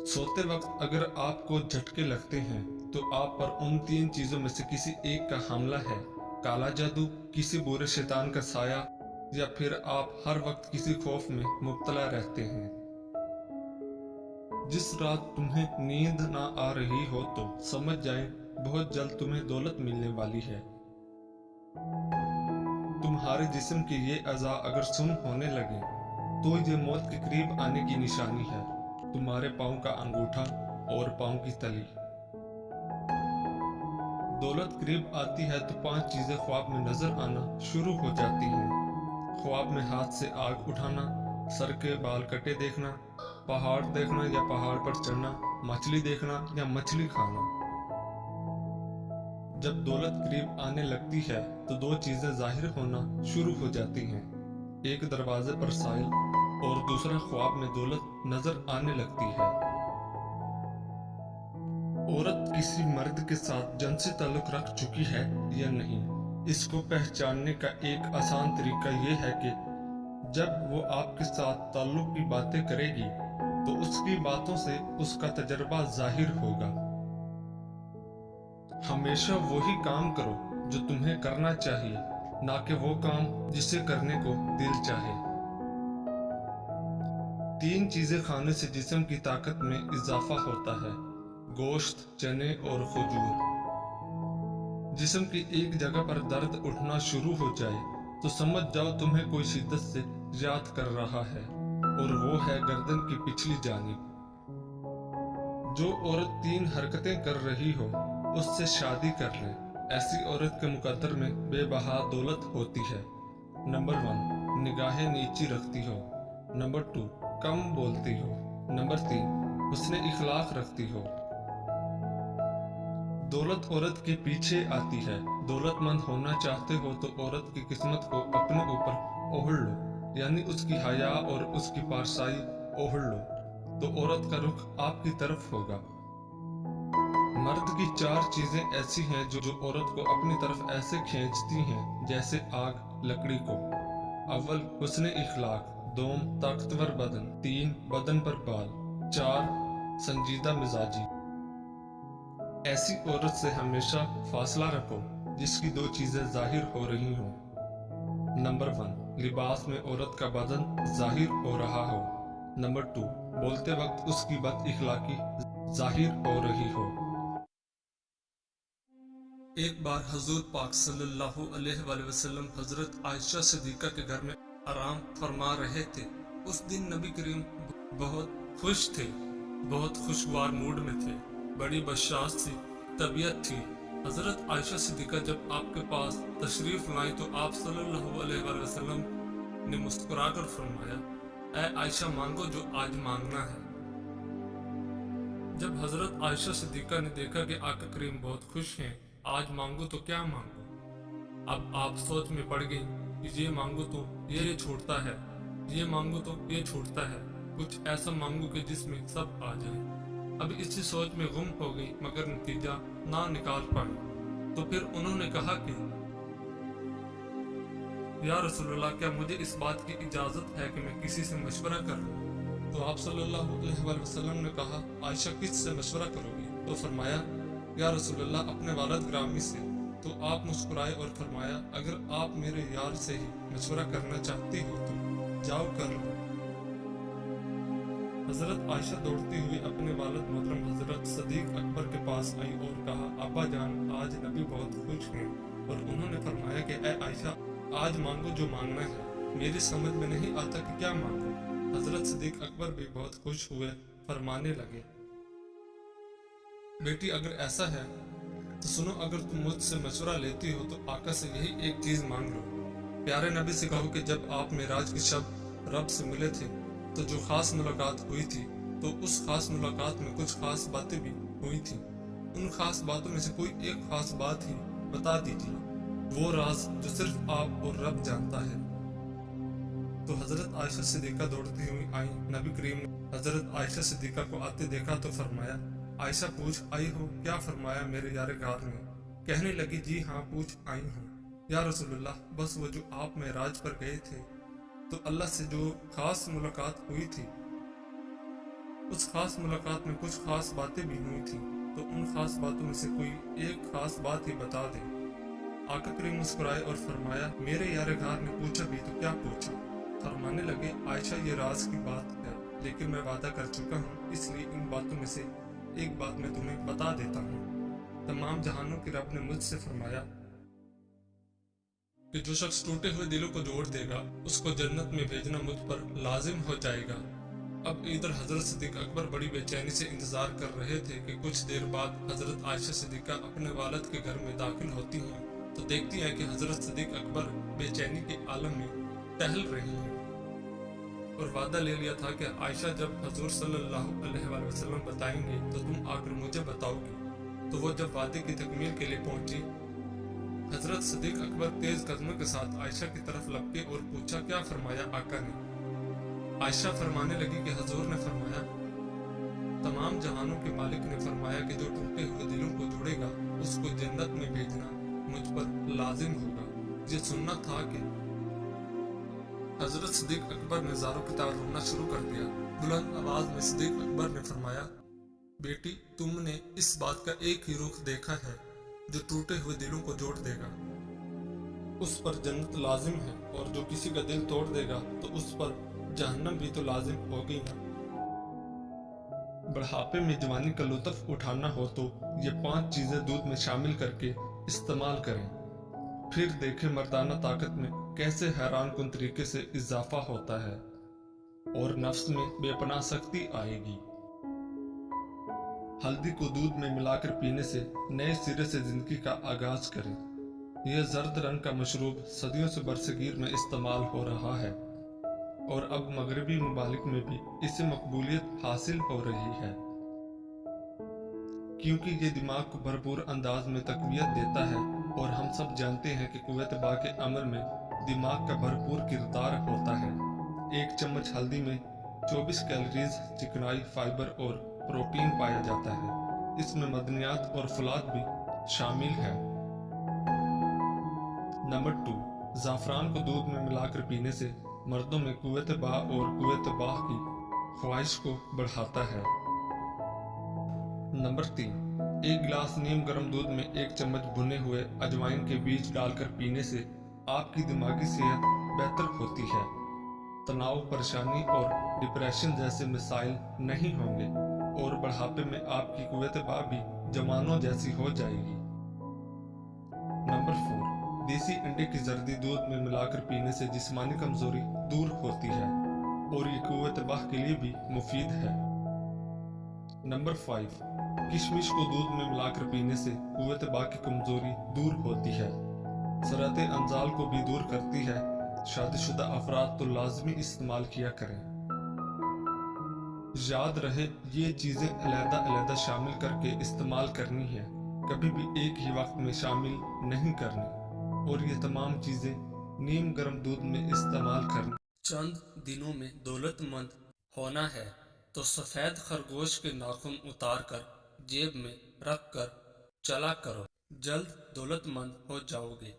सोते वक्त अगर आपको झटके लगते हैं तो आप पर उन तीन चीजों में से किसी एक का हमला है। काला जादू, किसी बुरे शैतान का साया, या फिर आप हर वक्त किसी खौफ में मुब्तला रहते हैं। जिस रात तुम्हें नींद ना आ रही हो तो समझ जाएं बहुत जल्द तुम्हें दौलत मिलने वाली है। तुम्हारे जिस्म के ये अज़ा अगर सुन होने लगे तो ये मौत के करीब आने की निशानी है। तुम्हारे पाँव का अंगूठा और पाँव की तली। दौलत करीब आती है तो पांच चीजें ख्वाब में नजर आना शुरू हो जाती हैं। ख्वाब में हाथ से आग उठाना, सर के बाल कटे देखना, पहाड़ देखना या पहाड़ पर चढ़ना, मछली देखना या मछली खाना। जब दौलत करीब आने लगती है तो दो चीजें जाहिर होना शुरू हो जाती हैं। एक दरवाजे पर साइल और दूसरा ख्वाब में दौलत नजर आने लगती है। औरत किसी मर्द के साथ जिनसी ताल्लुक रख चुकी है या नहीं, इसको पहचानने का एक आसान तरीका यह है कि जब वो आपके साथ ताल्लुक की बातें करेगी तो उसकी बातों से उसका तजर्बा जाहिर होगा। हमेशा वही काम करो जो तुम्हें करना चाहिए, ना कि वो काम जिसे करने को दिल चाहे। तीन चीजें खाने से जिस्म की ताकत में इजाफा होता है: गोश्त, चने और खजूर। जिस्म की एक जगह पर दर्द उठना शुरू हो जाए तो समझ जाओ तुम्हें कोई शिद्दत से याद कर रहा है, और वो है गर्दन की पिछली जानिब। जो औरत तीन हरकतें कर रही हो उससे शादी कर ले। ऐसी औरत के मुकद्दर में बेबहा दौलत होती है। नंबर 1, निगाहें नीची रखती हो। नंबर 2, कम बोलती हो। नंबर 3, हुस्न इखलाक रखती हो। दौलत औरत के पीछे आती है। दौलतमंद होना चाहते हो तो औरत की किस्मत को अपने ऊपर ओढ़ लो, यानी उसकी हया और उसकी पारसाई ओढ़ लो, तो औरत का रुख आपकी तरफ होगा। मर्द की चार चीजें ऐसी हैं जो औरत को अपनी तरफ ऐसे खींचती हैं जैसे आग लकड़ी को। अव्वल, हुस्न इखलाक। दोम, ताकतवर बदन। 3, बदन पर बाल। 4, संजीदा मिजाजी। ऐसी औरत से हमेशा फासला रखो जिसकी दो चीजें जाहिर हो रही हों। नंबर 1, लिबास में औरत का बदन जाहिर हो रहा हो। नंबर 2, बोलते वक्त उसकी बद इखलाकी जाहिर हो रही हो। एक बार हुजूर पाक सल्लल्लाहु अलैहि वसल्लम हजरत आयशा सिद्दीका के घर में आराम फरमा रहे थे। उस दिन नबी करीम बहुत खुश थे, बहुत खुशगवार मूड में थे, बड़ी बशाश सी तबीयत थी। हजरत आयशा सिद्दीका जब आपके पास तशरीफ लाई तो आप सल्लल्लाहु अलैहि वसल्लम ने मुस्कुराकर फरमाया, ऐ आयशा, मांगो जो आज मांगना है। जब हजरत आयशा सिद्दीका ने देखा कि आका करीम बहुत खुश हैं, आज मांगो तो क्या मांगो। अब आप सोच में पड़ गई कि ये मांगो तो ये छूटता है, ये मांगो तो ये छूटता है, कुछ ऐसा मांगो कि जिसमें सब आ जाए। अब इसी सोच में गुम हो गई मगर नतीजा ना निकाल पाई। तो फिर उन्होंने कहा कि या रसूलुल्लाह, क्या मुझे इस बात की इजाजत है कि मैं किसी से मशवरा कर लूं? तो आप सल्लल्लाहु अलैहि वसल्लम ने कहा, आयशा, किस से मशवरा करोगी? तो फरमाया, या रसूलुल्लाह, अपने वालिद ग्रामी से। तो आप मुस्कुराए और फरमाया, अगर आप मेरे यार से ही मशवरा करना चाहती हो तो जाओ कर लो। हजरत आयशा दौड़ती हुई अपने वालिद मोहतरम हजरत सदीक अकबर के पास आई और कहा, अब्बा जान, आज नबी बहुत खुश हैं। और उन्होंने फरमाया कि ऐ आयशा, आज मांगो जो मांगना है, मेरी समझ में नहीं आता कि क्या मांगो। हजरत सदीक अकबर भी बहुत खुश हुए, फरमाने लगे, बेटी, अगर ऐसा है तो सुनो, अगर तुम मुझसे मशवरा लेती हो तो आका से यही एक चीज मांग लो। प्यारे नबी से कहो कि जब आप मेराज की शब रब से मिले थे तो जो खास मुलाकात हुई थी, तो उस खास मुलाकात में कुछ खास बातें भी हुई थी। उन खास बातों में से कोई एक खास बात ही बता दीजिए, वो राज जो सिर्फ आप और रब जानता है। तो हजरत आयशा सिद्दीका दौड़ती हुई आई। नबी करीम ने हजरत आयशा सिद्दीका को आते देखा तो फरमाया, आयशा, पूछ आई हो? क्या फरमाया मेरे यार कार ने? कहने लगी, जी हाँ, पूछ आई हूँ। या रसूलुल्लाह, बस वो जो आप मेराज पर गए थे तो अल्लाह से जो खास मुलाकात हुई थी اس خاص ملاقات میں کچھ خاص باتیں بھی ہوئی تھیں، تو ان خاص باتوں میں سے کوئی ایک خاص بات ہی بتا دیں۔ آقا کریم مسکرائے اور فرمایا، میرے یار غار نے پوچھا بھی تو کیا پوچھا؟ فرمانے لگے، عائشہ یہ راز کی بات ہے، لیکن میں وعدہ کر چکا ہوں، اس لیے ان باتوں میں سے ایک بات میں تمہیں بتا دیتا ہوں۔ تمام جہانوں کے رب نے مجھ سے فرمایا کہ جو شخص ٹوٹے ہوئے دلوں کو جوڑ دے گا اس کو جنت میں بھیجنا مجھ پر لازم ہو جائے گا۔ اب ادھر حضرت صدیق اکبر بڑی بے چینی سے انتظار کر رہے تھے کہ کچھ دیر بعد حضرت عائشہ صدیقہ اپنے والد کے گھر میں داخل ہوتی ہیں تو دیکھتی ہیں کہ حضرت صدیق اکبر بے چینی کے عالم میں ٹہل رہی ہیں، اور وعدہ لے لیا تھا کہ عائشہ جب حضور صلی اللہ علیہ وآلہ وسلم بتائیں گے تو تم آ کر مجھے بتاؤ گی۔ تو وہ جب وعدے کی تکمیل کے لیے پہنچی، حضرت صدیق اکبر تیز قدموں کے ساتھ عائشہ کی طرف لپکے اور پوچھا، کیا فرمایا آقا نے؟ عائشہ فرمانے لگی کہ حضور نے فرمایا، تمام جہانوں کے مالک نے فرمایا کہ جو ٹوٹے ہوئے دلوں کو جوڑے گا اس کو جنت میں بھیجنا مجھ پر لازم ہوگا۔ یہ سننا تھا کہ حضرت صدیق اکبر نے زاروں کی طرح رونا شروع کر دیا۔ بلند آواز میں صدیق اکبر نے فرمایا، بیٹی تم نے اس بات کا ایک ہی رخ دیکھا ہے جو ٹوٹے ہوئے دلوں کو جوڑ دے گا اس پر جنت لازم ہے، اور جو کسی کا دل توڑ دے گا تو اس پر جہنم بھی تو لازم ہوگی نا۔ بڑھاپے میں جوانی کا لطف اٹھانا ہو تو یہ 5 چیزیں دودھ میں شامل کر کے استعمال کریں، پھر دیکھیں مردانہ طاقت میں کیسے حیران کن طریقے سے اضافہ ہوتا ہے اور نفس میں بے پناہ سختی آئے گی۔ ہلدی کو دودھ میں ملا کر پینے سے نئے سرے سے زندگی کا آغاز کریں۔ یہ زرد رنگ کا مشروب صدیوں سے برصغیر میں استعمال ہو رہا ہے، اور اب مغربی ممالک میں بھی اسے مقبولیت حاصل ہو رہی ہے، کیونکہ یہ دماغ کو بھرپور انداز میں تقویت دیتا ہے، اور ہم سب جانتے ہیں کہ قوت باء کے عمل میں دماغ کا بھرپور کردار ہوتا ہے۔ 1 چمچ ہلدی میں 24 کیلوریز، چکنائی، فائبر اور پروٹین پایا جاتا ہے۔ اس میں معدنیات اور فولاد بھی شامل ہے۔ نمبر 2، زعفران کو دودھ میں ملا کر پینے سے مردوں میں قوت باء اور قوت باء کی خواہش کو بڑھاتا ہے۔ نمبر 3، 1 گلاس نیم گرم دودھ میں 1 چمچ بھنے ہوئے اجوائن کے بیج ڈال کر پینے سے آپ کی دماغی صحت بہتر ہوتی ہے، تناؤ، پریشانی اور ڈپریشن جیسے مسائل نہیں ہوں گے، اور بڑھاپے میں آپ کی قوت باء بھی جوانوں جیسی ہو جائے گی۔ نمبر 4، دیسی انڈے کی زردی دودھ میں ملا کر پینے سے جسمانی کمزوری دور ہوتی ہے، اور یہ قوت باء کے لیے بھی مفید ہے۔ نمبر 5، کشمش کو دودھ میں ملا کر پینے سے قوت باء کی کمزوری دور ہوتی ہے، سرعت انزال کو بھی دور کرتی ہے۔ شادی شدہ افراد تو لازمی استعمال کیا کریں۔ یاد رہے یہ چیزیں علیحدہ علیحدہ شامل کر کے استعمال کرنی ہے، کبھی بھی ایک ہی وقت میں شامل نہیں کرنی، اور یہ تمام چیزیں نیم گرم دودھ میں استعمال کرنی۔ چند دنوں میں دولت مند ہونا ہے تو سفید خرگوش کے ناخن اتار کر جیب میں رکھ کر چلا کرو، جلد دولت مند ہو جاؤ گے۔